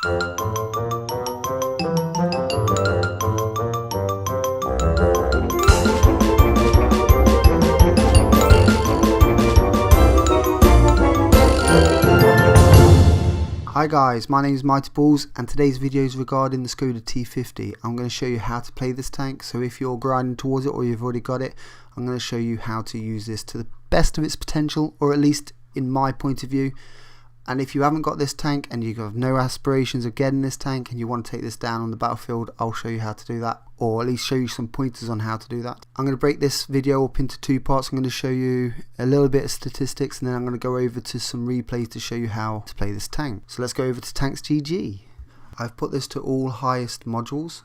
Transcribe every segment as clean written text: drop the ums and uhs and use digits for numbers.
Hi guys, my name is MightyBalls and today's video is regarding the Skoda T50. I'm going to show you how to play this tank, so if you're grinding towards it or you've already got it, I'm going to show you how to use this to the best of its potential, or at least in my point of view. And if you haven't got this tank and you have no aspirations of getting this tank and you want to take this down on the battlefield, I'll show you how to do that, or at least show you some pointers on how to do that. I'm going to break this video up into two parts. I'm going to show you a little bit of statistics and then I'm going to go over to some replays to show you how to play this tank. So let's go over to Tanks GG. I've put this to all highest modules.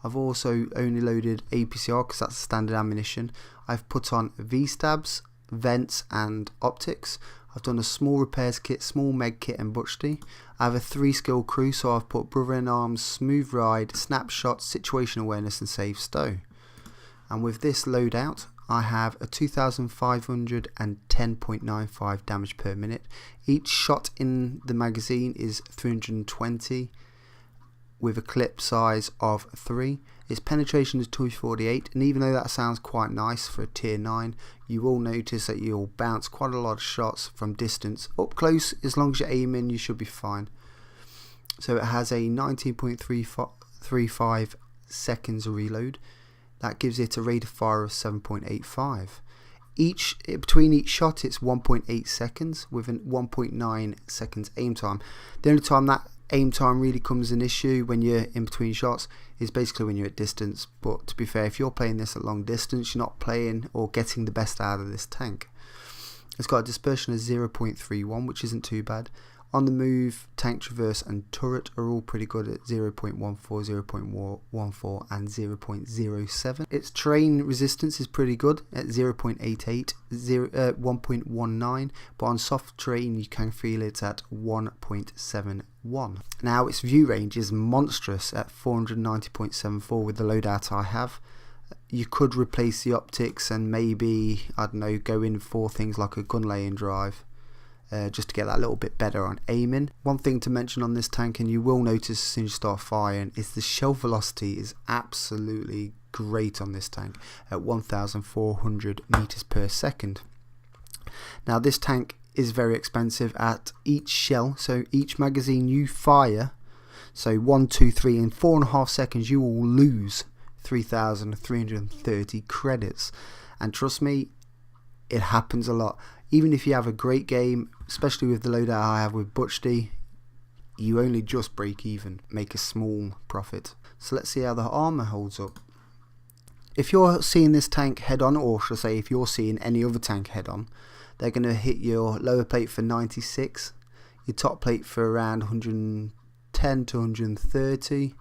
I've also only loaded APCR because that's standard ammunition. I've put on V-stabs, vents and optics. I've done a small repairs kit, small meg kit and butchty. I have a 3-skill crew, so I've put brother in arms, smooth ride, snapshot, situation awareness and save stow. And with this loadout I have a 2510.95 damage per minute. Each shot in the magazine is 320 with a clip size of 3. Its penetration is 248, and even though that sounds quite nice for a tier 9, you will notice that you'll bounce quite a lot of shots from distance. Up close, as long as you're aiming, you should be fine. So it has a 19.35 seconds reload. That gives it a rate of fire of 7.85. Between each shot it's 1.8 seconds with a 1.9 seconds aim time. The only time that aim time really comes an issue when you're in between shots is basically when you're at distance, but to be fair, if you're playing this at long distance, you're not playing or getting the best out of this tank. It's got a dispersion of 0.31, which isn't too bad. On the move, tank traverse and turret are all pretty good at 0.14, 0.14 and 0.07. Its terrain resistance is pretty good at 0.88, 1.19, but on soft terrain you can feel it at 1.71. Now its view range is monstrous at 490.74 with the loadout I have. You could replace the optics and maybe, I don't know, go in for things like a gun laying drive. Just to get that a little bit better on aiming. One thing to mention on this tank, and you will notice as soon as you start firing, is the shell velocity is absolutely great on this tank at 1,400 meters per second. Now this tank is very expensive at each shell, so each magazine you fire, so 1, 2, 3 in 4.5 seconds you will lose 3,330 credits, and trust me, it happens a lot. Even if you have a great game, especially with the loadout I have with butchty, you only just break even, make a small profit. So let's see how the armor holds up. If you're seeing this tank head on, or should I say if you're seeing any other tank head on, they're going to hit your lower plate for 96, your top plate for around 110 to 130,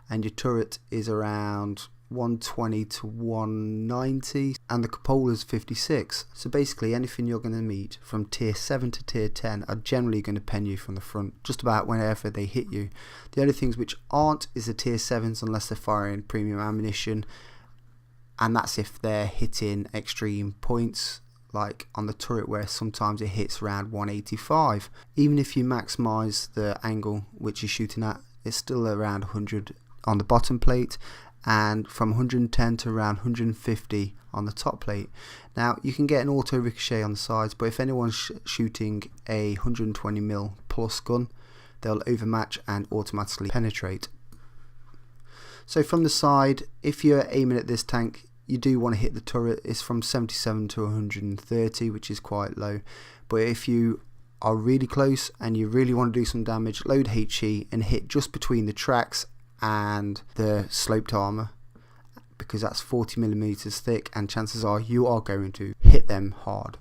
and your turret is around 120 to 190, and the cupola is 56. So basically anything you're going to meet from tier 7 to tier 10 are generally going to pen you from the front just about whenever they hit you. The only things which aren't is the tier 7s unless they're firing premium ammunition, and that's if they're hitting extreme points like on the turret where sometimes it hits around 185. Even if you maximize the angle which you're shooting at, it's still around 100 on the bottom plate and from 110 to around 150 on the top plate. Now you can get an auto ricochet on the sides, but if anyone's shooting a 120mm plus gun, they'll overmatch and automatically penetrate. So from the side, if you're aiming at this tank, you do want to hit the turret. It's from 77 to 130, which is quite low, but if you are really close and you really want to do some damage, load HE and hit just between the tracks and the sloped armor, because that's 40mm thick and chances are you are going to hit them hard.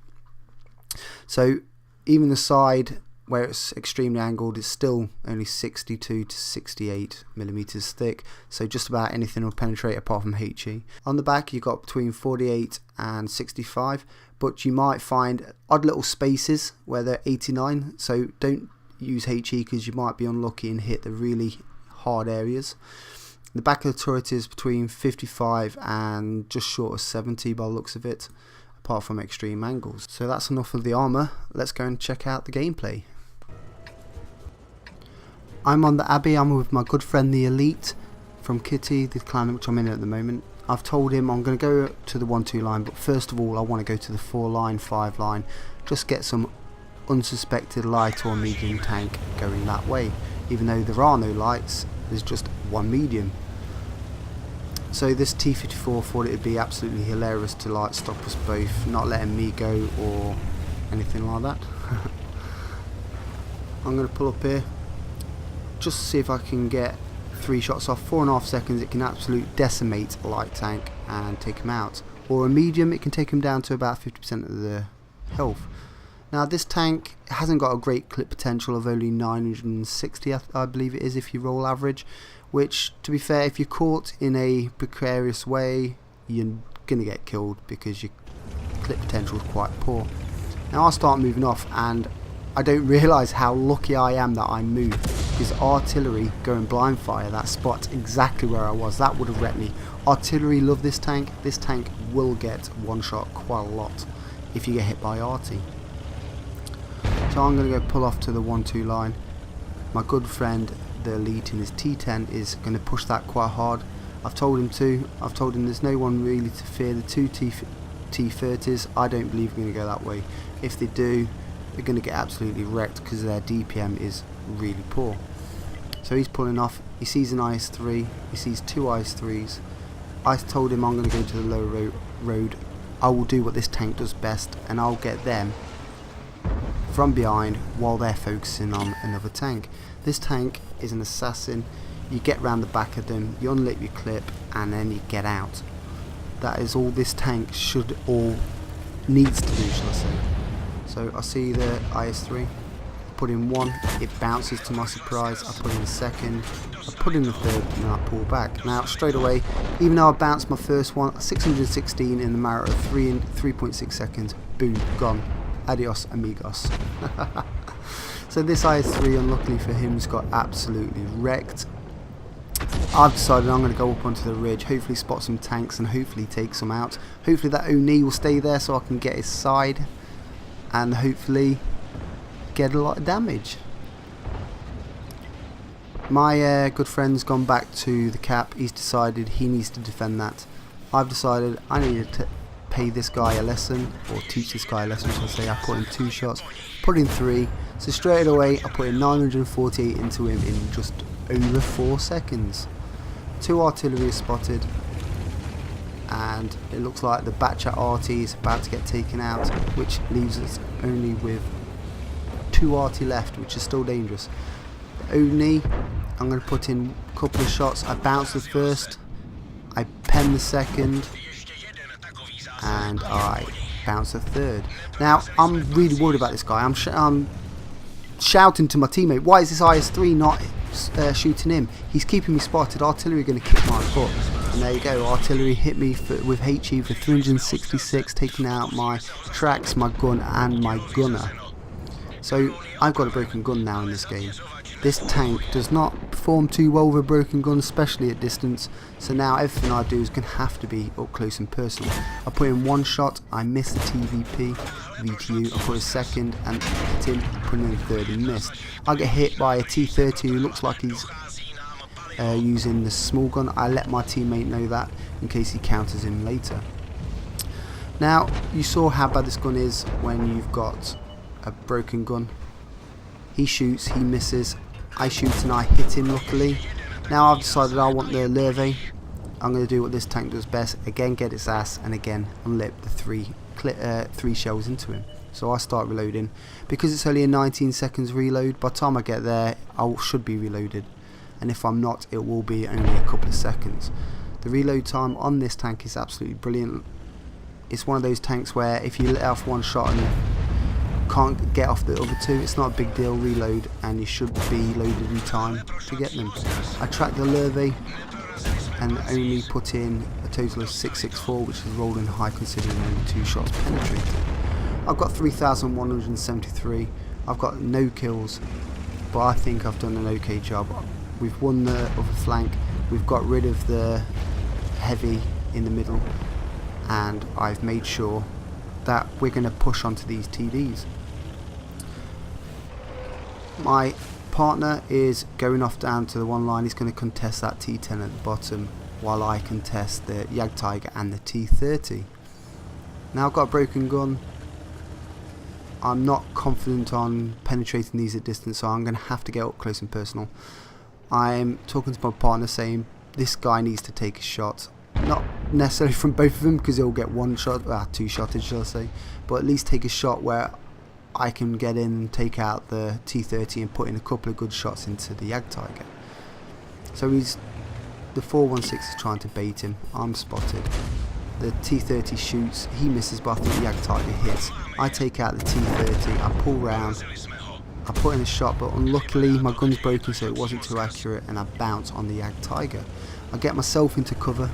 So even the side where it's extremely angled is still only 62 to 68mm thick, so just about anything will penetrate apart from HE. On the back you got between 48 and 65, but you might find odd little spaces where they're 89, so don't use HE because you might be unlucky and hit the really hard areas. The back of the turret is between 55 and just short of 70 by the looks of it, apart from extreme angles. So that's enough of the armor. Let's go and check out the gameplay. I'm on the Abbey. I'm with my good friend the Elite from Kitty, the clan which I'm in at the moment. I've told him I'm going to go to the 1-2 line, but first of all I want to go to the 4 line, 5 line, just get some unsuspected light or medium tank going that way. Even though there are no lights, there's just one medium. So this T54 thought it would be absolutely hilarious to like stop us both, not letting me go or anything like that. I'm going to pull up here just to see if I can get 3 shots off. 4.5 seconds, it can absolutely decimate a light tank and take him out. Or a medium, it can take him down to about 50% of the health. Now this tank hasn't got a great clip potential of only 960, I believe it is, if you roll average, which, to be fair, if you're caught in a precarious way, you're going to get killed because your clip potential is quite poor. Now I'll start moving off, and I don't realise how lucky I am that I moved, because artillery going blind fire, that spot exactly where I was, that would have wrecked me. Artillery love this tank. This tank will get one shot quite a lot if you get hit by arty. So I'm going to go pull off to the 1-2 line. My good friend the Elite in his T10 is going to push that quite hard. I've told him to. I've told him there's no one really to fear. The 2 T30s, I don't believe are going to go that way. If they do, they're going to get absolutely wrecked because their DPM is really poor. So he's pulling off. He sees an IS-3. He sees 2 IS-3s. I told him I'm going to go to the low road. I will do what this tank does best, and I'll get them from behind while they're focusing on another tank. This tank is an assassin. You get round the back of them, you unlip your clip, and then you get out. That is all this tank should or needs to do, shall I say. So I see the IS-3, put in 1, it bounces to my surprise. I put in the 2nd, I put in the 3rd, and then I pull back. Now straight away, even though I bounced my first one, 616 in the matter of 3.6 seconds, boom, gone. Adios amigos. So this IS-3, unluckily for him, has got absolutely wrecked. I've decided I'm going to go up onto the ridge, hopefully spot some tanks and hopefully take some out. Hopefully that Oni will stay there so I can get his side and hopefully get a lot of damage. My good friend's gone back to the cap. He's decided he needs to defend that. I've decided I need to pay this guy a lesson, or teach this guy a lesson, shall I say. I put in 2 shots, put in 3, so straight away I put in 948 into him in just over 4 seconds. 2 artillery is spotted, and it looks like the batch at RT is about to get taken out, which leaves us only with 2 RT left, which is still dangerous. Only I'm going to put in a couple of shots. I bounce the first, I pen the second, and I bounce the third. Now I'm really worried about this guy. I'm shouting to my teammate, why is this IS-3 not shooting him? He's keeping me spotted. Artillery going to kick my butt. And there you go, artillery hit me with HE for 366, taking out my tracks, my gun and my gunner. So I've got a broken gun now in this game. This tank does not perform too well with a broken gun, especially at distance, so now everything I do is going to have to be up close and personal. I put in 1 shot, I missed the VTU, I put a 2nd and hit him, put in a 3rd and missed. I get hit by a T30 who looks like he's using the small gun. I let my teammate know that in case he counters him later. Now you saw how bad this gun is when you've got a broken gun. He shoots, he misses, I shoot and I hit him luckily. Now I've decided I want the Lurve. I'm going to do what this tank does best, again get its ass and again unlip the 3 shells into him. So I start reloading. Because it's only a 19 seconds reload, by the time I get there I should be reloaded, and if I'm not it will be only a couple of seconds. The reload time on this tank is absolutely brilliant. It's one of those tanks where if you let off 1 shot and you can't get off the other 2, it's not a big deal. Reload and you should be loaded in time to get them. I tracked the Lurve and only put in a total of 664, which is rolling high considering only 2 shots penetrated. I've got 3,173. I've got no kills, but I think I've done an okay job. We've won the other flank, we've got rid of the heavy in the middle, and I've made sure that we're going to push onto these TDs. My partner is going off down to the one line. He's going to contest that T10 at the bottom, while I contest the Tiger and the T30. Now I've got a broken gun. I'm not confident on penetrating these at distance, so I'm going to have to get up close and personal. I'm talking to my partner saying this guy needs to take a shot. Not necessarily from both of them, because he'll get one shot, two shotted shall I say, but at least take a shot where I can get in and take out the T30 and put in a couple of good shots into the Tiger. So the 416 is trying to bait him. I'm spotted. The T30 shoots, he misses, but I think the Tiger hits. I take out the T30, I pull round, I put in a shot, but unluckily my gun's broken, so it wasn't too accurate, and I bounce on the Tiger. I get myself into cover,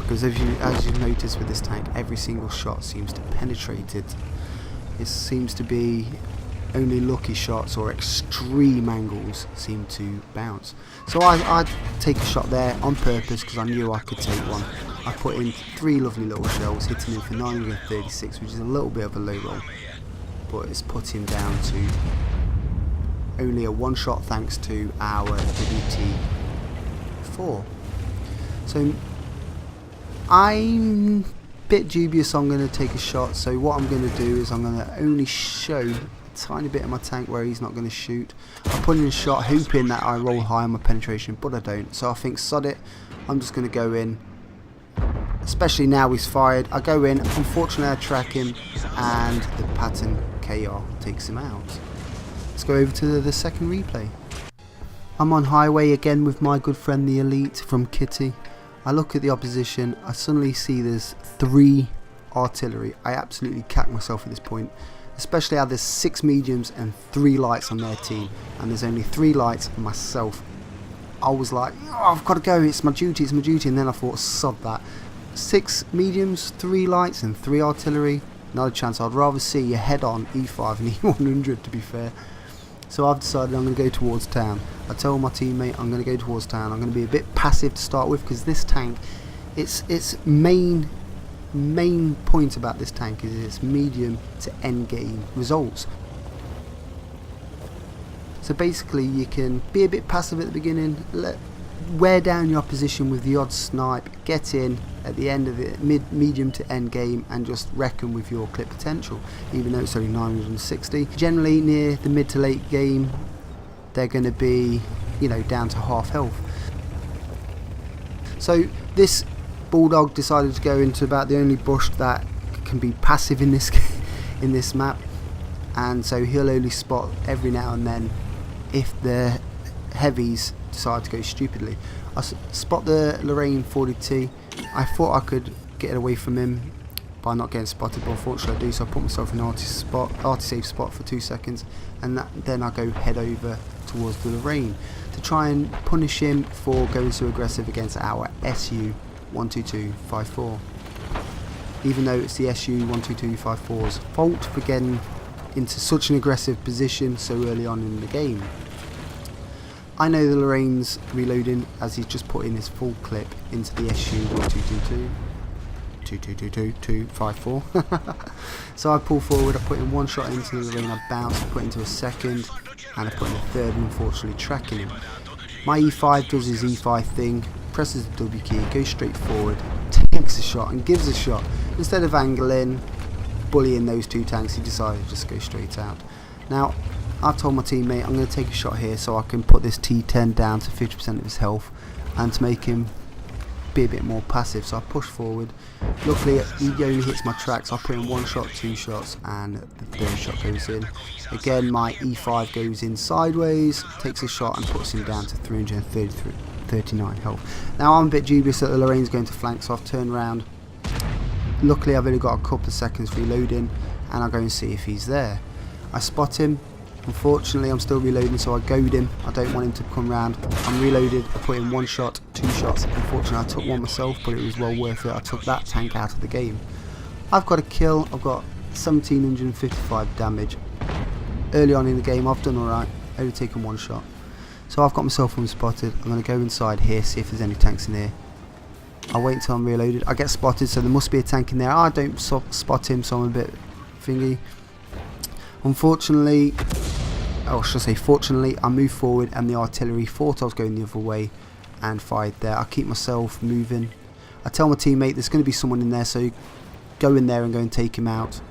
because as you've noticed with this tank, every single shot seems to penetrate it. It seems to be only lucky shots or extreme angles seem to bounce. So I take a shot there on purpose, because I knew I could take one. I put in 3 lovely little shells, hitting him for 936, which is a little bit of a low roll, but it's put him down to only a 1 shot thanks to our WT4. So I'm a bit dubious I'm going to take a shot, so what I'm going to do is I'm going to only show a tiny bit of my tank where he's not going to shoot. I put in a shot hoping that I roll high on my penetration, but I don't, so I think sod it, I'm just going to go in. Especially now he's fired, I go in, unfortunately I track him, and the pattern KR takes him out. Let's go over to the second replay. I'm on highway again with my good friend the Elite from Kitty. I look at the opposition, I suddenly see there's 3 artillery. I absolutely cack myself at this point, especially how there's 6 mediums and 3 lights on their team, and there's only 3 lights and myself. I was like, oh, I've got to go, it's my duty, and then I thought, sod that. 6 mediums, 3 lights and 3 artillery, not a chance. I'd rather see you head on E5 and E100 to be fair. So I've decided I'm going to go towards town. I told my teammate I'm going to go towards town. I'm going to be a bit passive to start with, because this tank, its main point about this tank is its medium to end game results. So basically you can be a bit passive at the beginning, wear down your opposition with the odd snipe, get in at the end of the medium to end game and just reckon with your clip potential, even though it's only 960. Generally near the mid to late game they're going to be, you know, down to half health. So this bulldog decided to go into about the only bush that can be passive in this map, and so he'll only spot every now and then if the heavies decide to go stupidly. I spot the Lorraine 40T. I thought I could get away from him by not getting spotted, but unfortunately I do, so I put myself in an arty-safe spot for 2 seconds, and then I go head over towards the Lorraine to try and punish him for going so aggressive against our SU 12254. Even though it's the SU 12254's fault for getting into such an aggressive position so early on in the game. I know the Lorraine's reloading, as he's just put in his full clip into the SU 254. So I pull forward, I put in 1 shot into the Lorraine, I bounce, I put into a second, and I put in a third, and unfortunately tracking him. My E5 does his E5 thing, presses the W key, goes straight forward, takes a shot and gives a shot. Instead of angling, bullying those 2 tanks, he decided to just go straight out. Now I told my teammate I'm going to take a shot here so I can put this T10 down to 50% of his health and to make him be a bit more passive. So I push forward. Luckily he only hits my tracks. I put in 1 shot, 2 shots, and the 3rd shot goes in. Again my E5 goes in sideways, takes a shot and puts him down to 339 health. Now I'm a bit dubious that the Lorraine's going to flank, so I've turned around. Luckily I've only got a couple of seconds reloading, and I'll go and see if he's there. I spot him. Unfortunately I'm still reloading, so I goad him. I don't want him to come round. I'm reloaded, I put in 1 shot, 2 shots. Unfortunately I took one myself, but it was well worth it. I took that tank out of the game. I've got a kill, I've got 1755 damage. Early on in the game I've done alright, only taken 1 shot. So I've got myself unspotted. I'm going to go inside here, see if there's any tanks in here. I'll wait until I'm reloaded. I get spotted, so there must be a tank in there. I don't spot him, so I'm a bit thingy. Unfortunately, or should I say fortunately, I moved forward and the artillery thought I was going the other way and fired there. I keep myself moving. I tell my teammate there's going to be someone in there, so go in there and go and take him out.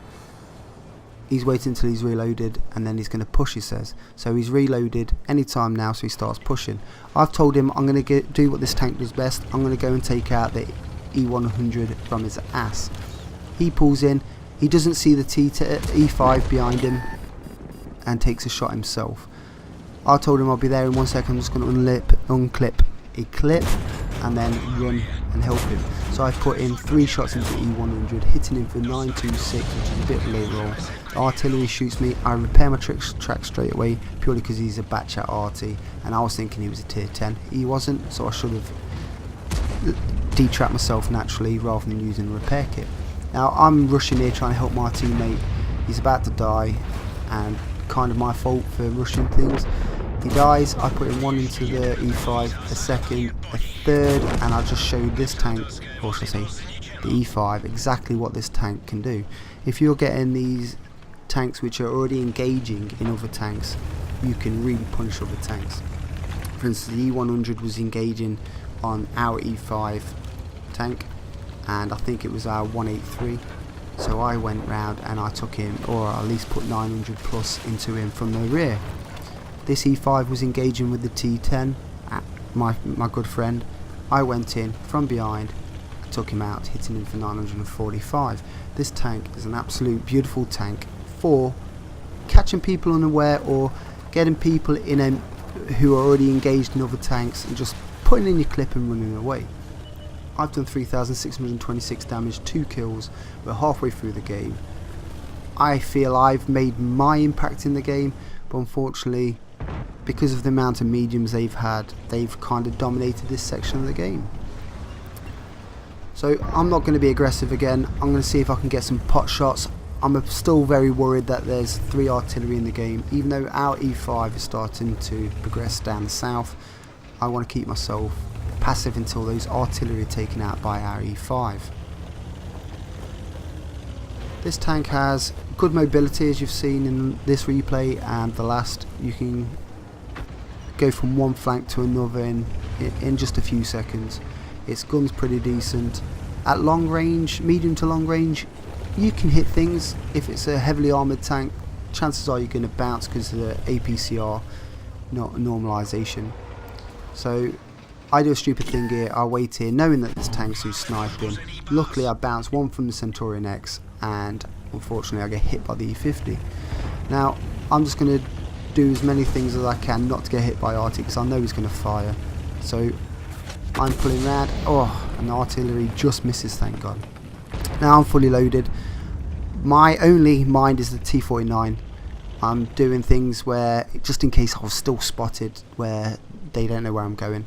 He's waiting until he's reloaded and then he's going to push, he says. So he's reloaded anytime now, so he starts pushing. I've told him I'm going to do what this tank does best. I'm going to go and take out the E100 from his ass. He pulls in. He doesn't see the E5 behind him and takes a shot himself. I told him I'll be there in 1 second. I'm just going to unclip a clip and then run and help him. So I put in 3 shots into E100, hitting him for 926, which is a bit low roll. The artillery shoots me. I repair my track straight away purely because he's a batch at arty, and I was thinking he was a tier 10. He wasn't, so I should have detrapped myself naturally rather than using a repair kit. Now I'm rushing here trying to help my teammate. He's about to die, and kind of my fault for rushing things. He dies. I put in 1 into the E5, a second, a third, and I just showed this tank, or should I say the E5, exactly what this tank can do. If you're getting these tanks which are already engaging in other tanks, you can really punish other tanks. For instance, the E100 was engaging on our E5 tank, and I think it was our 183. So I went round and I took him, or at least put 900 plus into him from the rear. This E5 was engaging with the T10, my good friend. I went in from behind, took him out, hitting him for 945. This tank is an absolute beautiful tank for catching people unaware or getting people in who are already engaged in other tanks and just putting in your clip and running away. I've done 3,626 damage, 2 kills. We're halfway through the game. I feel I've made my impact in the game, but unfortunately, because of the amount of mediums they've had, they've kind of dominated this section of the game. So I'm not going to be aggressive again. I'm going to see if I can get some pot shots. I'm still very worried that there's 3 artillery in the game. Even though our E5 is starting to progress down the south, I want to keep myself passive until those artillery are taken out by our E5. This tank has good mobility, as you've seen in this replay and the last. You can go from one flank to another in just a few seconds. Its gun's pretty decent. At long range, medium to long range, you can hit things. If it's a heavily armoured tank, chances are you're going to bounce because of the APCR, not normalisation. So I do a stupid thing here. I wait here knowing that this tank's who's sniping. Luckily I bounce one from the Centurion X, and unfortunately I get hit by the E50. Now I'm just going to do as many things as I can not to get hit by arty, because I know he's going to fire. So I'm pulling round. Oh, and the artillery just misses, thank God. Now I'm fully loaded. My only mind is the T49. I'm doing things where, just in case I was still spotted, where they don't know where I'm going.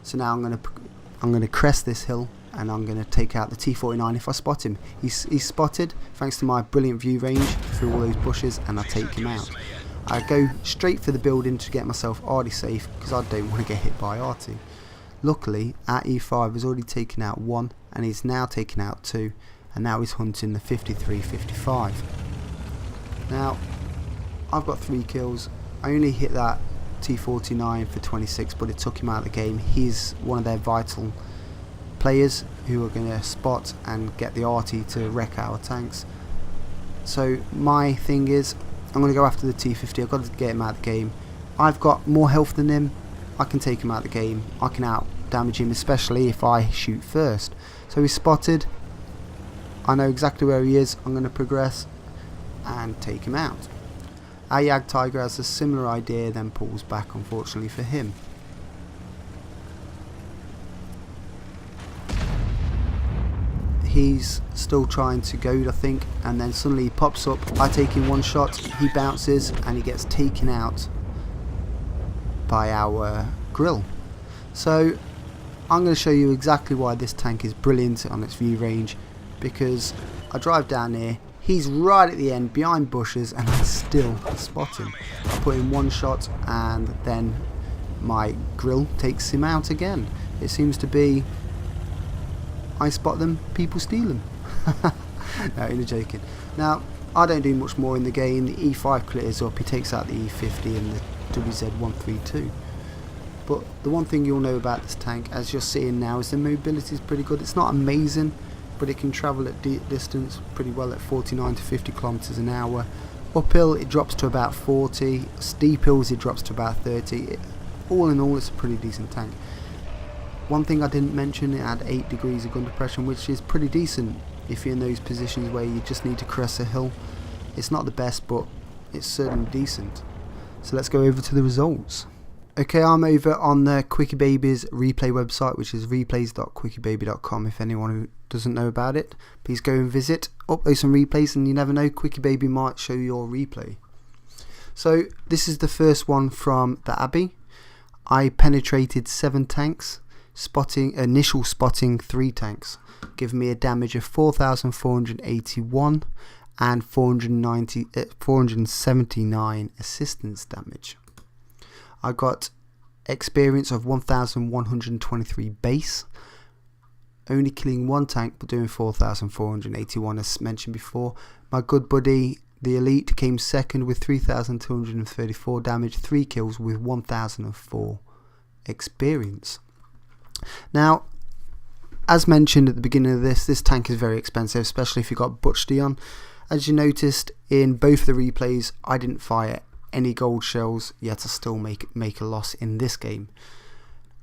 So now I'm going to crest this hill and I'm going to take out the T49 if I spot him. He's spotted thanks to my brilliant view range through all those bushes, and I take him out. I go straight for the building to get myself arty safe because I don't want to get hit by arty. Luckily our E5 has already taken out 1 and he's now taken out 2, and now he's hunting the 53-55. Now I've got 3 kills. I only hit that T49 for 26, but it took him out of the game. He's one of their vital players who are going to spot and get the arty to wreck our tanks. So my thing is, I'm going to go after the T50. I've got to get him out of the game. I've got more health than him. I can take him out of the game. I can out damage him, especially if I shoot first. So he's spotted. I know exactly where he is. I'm going to progress and take him out. Our Yag Tiger has a similar idea, then pulls back, unfortunately for him. He's still trying to goad, I think, and then suddenly he pops up. I take him 1 shot, he bounces and he gets taken out by our grill. So I'm going to show you exactly why this tank is brilliant on its view range, because I drive down here, he's right at the end behind bushes and I still spot him. I put in 1 shot and then my grill takes him out again. It seems to be, I spot them, people steal them. No, only joking. Now I don't do much more in the game. The E5 clears up, he takes out the E50 and the WZ132. But the one thing you'll know about this tank, as you're seeing now, is the mobility is pretty good. It's not amazing, but it can travel at distance pretty well at 49 to 50 kilometers an hour. Uphill it drops to about 40, steep hills it drops to about 30. All in all, it's a pretty decent tank. One thing I didn't mention, it had 8 degrees of gun depression, which is pretty decent if you're in those positions where you just need to crest a hill. It's not the best, but it's certainly decent. So let's go over to the results. Okay, I'm over on the QuickieBaby's replay website, which is replays.quickybaby.com. If anyone who doesn't know about it, please go and visit, upload some replays, and you never know, QuickieBaby might show your replay. So this is the first one from the Abbey. I penetrated 7 tanks, initial spotting 3 tanks, giving me a damage of 4,481 and 479 assistance damage. I got experience of 1,123 base, only killing 1 tank but doing 4,481 as mentioned before. My good buddy the Elite came second with 3,234 damage, 3 kills with 1,004 experience. Now, as mentioned at the beginning of this tank is very expensive, especially if you got Butchdy on. As you noticed in both the replays, I didn't fire any gold shells, yet I still make a loss in this game.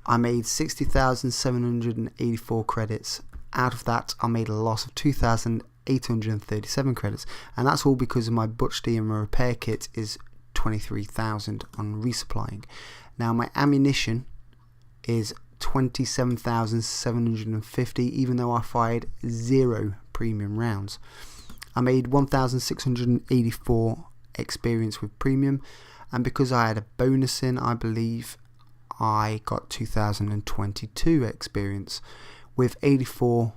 I made 60,784 credits. Out of that, I made a loss of 2,837 credits, and that's all because of my Butchdy and my repair kit is 23,000 on resupplying. Now my ammunition is 27,750, even though I fired 0 premium rounds. I made 1,684 experience with premium, and because I had a bonus in, I believe I got 2,022 experience with 84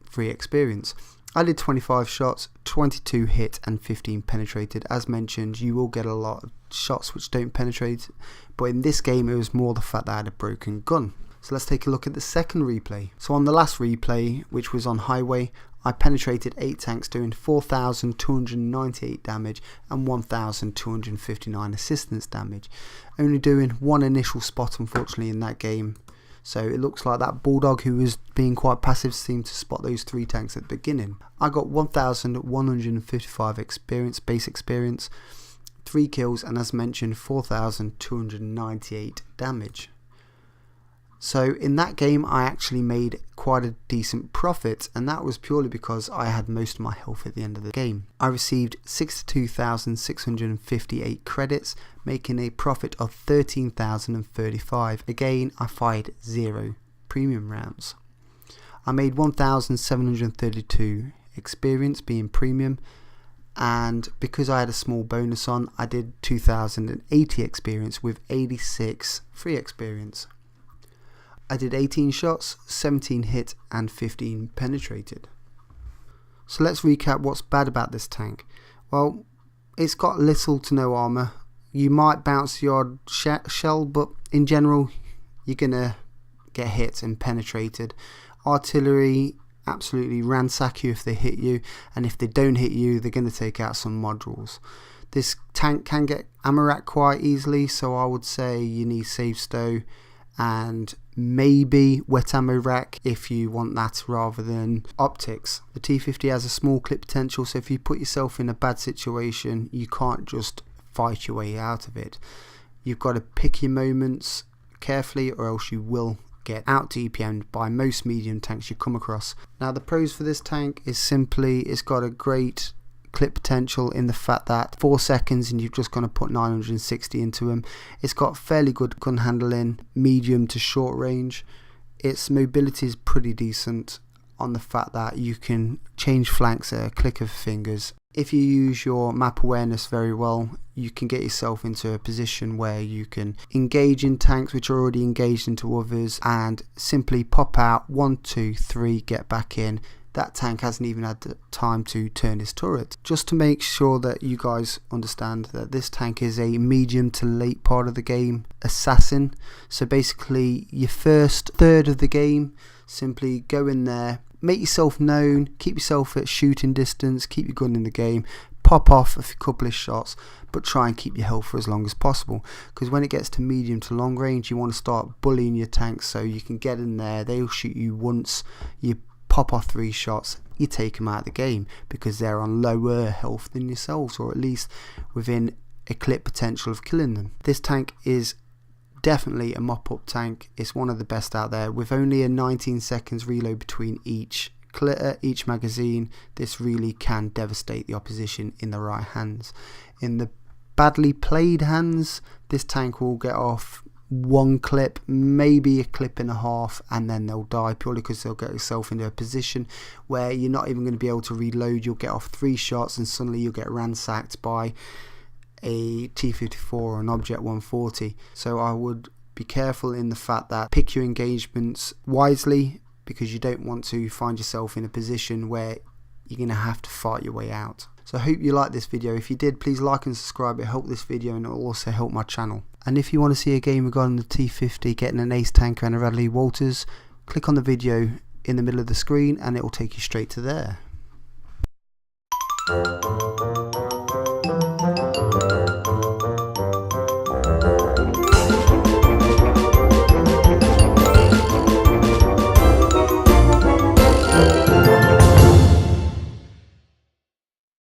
free experience. I did 25 shots, 22 hit and 15 penetrated. As mentioned, you will get a lot of shots which don't penetrate, but in this game it was more the fact that I had a broken gun. So let's take a look at the second replay. So on the last replay, which was on highway, I penetrated 8 tanks doing 4,298 damage and 1,259 assistance damage, only doing 1 initial spot unfortunately in that game. So it looks like that Bulldog, who was being quite passive, seemed to spot those 3 tanks at the beginning. I got 1,155 experience, base experience, 3 kills, and as mentioned 4,298 damage. So in that game I actually made quite a decent profit, and that was purely because I had most of my health at the end of the game. I received 62,658 credits, making a profit of 13,035. Again, I fired 0 premium rounds. I made 1,732 experience being premium, and because I had a small bonus on, I did 2,080 experience with 86 free experience. I did 18 shots, 17 hit and 15 penetrated. So let's recap what's bad about this tank. Well, it's got little to no armour. You might bounce your shell, but in general you're gonna get hit and penetrated. Artillery absolutely ransack you if they hit you, and if they don't hit you they're gonna take out some modules. This tank can get ammo rack quite easily, so I would say you need save stow and maybe wet ammo rack if you want that rather than optics. The T50 has a small clip potential, so if you put yourself in a bad situation you can't just fight your way out of it. You've got to pick your moments carefully, or else you will get out DPM'd by most medium tanks you come across. Now the pros for this tank is simply it's got a great clip potential in the fact that 4 seconds and you've just going to put 960 into them. It's got fairly good gun handling, medium to short range. Its mobility is pretty decent on the fact that you can change flanks at a click of fingers. If you use your map awareness very well, you can get yourself into a position where you can engage in tanks which are already engaged into others and simply pop out 1, 2, 3, get back in. That tank hasn't even had the time to turn his turret. Just to make sure that you guys understand that this tank is a medium to late part of the game assassin. So basically your first third of the game, Simply go in there, make yourself known, keep yourself at shooting distance, keep your gun in the game, pop off a couple of shots, but try and keep your health for as long as possible, because when it gets to medium to long range, you want to start bullying your tanks so you can get in there, they'll shoot you once, you pop off 3 shots, you take them out of the game because they're on lower health than yourselves, or at least within a clip potential of killing them. This tank is definitely a mop-up tank. It's one of the best out there. With only a 19 seconds reload between each magazine, this really can devastate the opposition in the right hands. In the badly played hands, this tank will get off 1 clip, maybe a clip and a half, and then they'll die, purely because they'll get yourself into a position where you're not even going to be able to reload. You'll get off 3 shots and suddenly you'll get ransacked by a T54 or an Object 140. So I would be careful in the fact that pick your engagements wisely, because you don't want to find yourself in a position where you're going to have to fight your way out. So I hope you liked this video. If you did, please like and subscribe. It helped this video and it will also help my channel. And if you want to see a game regarding the T50 getting an ace tanker and a Radley Walters, click on the video in the middle of the screen and it will take you straight to there.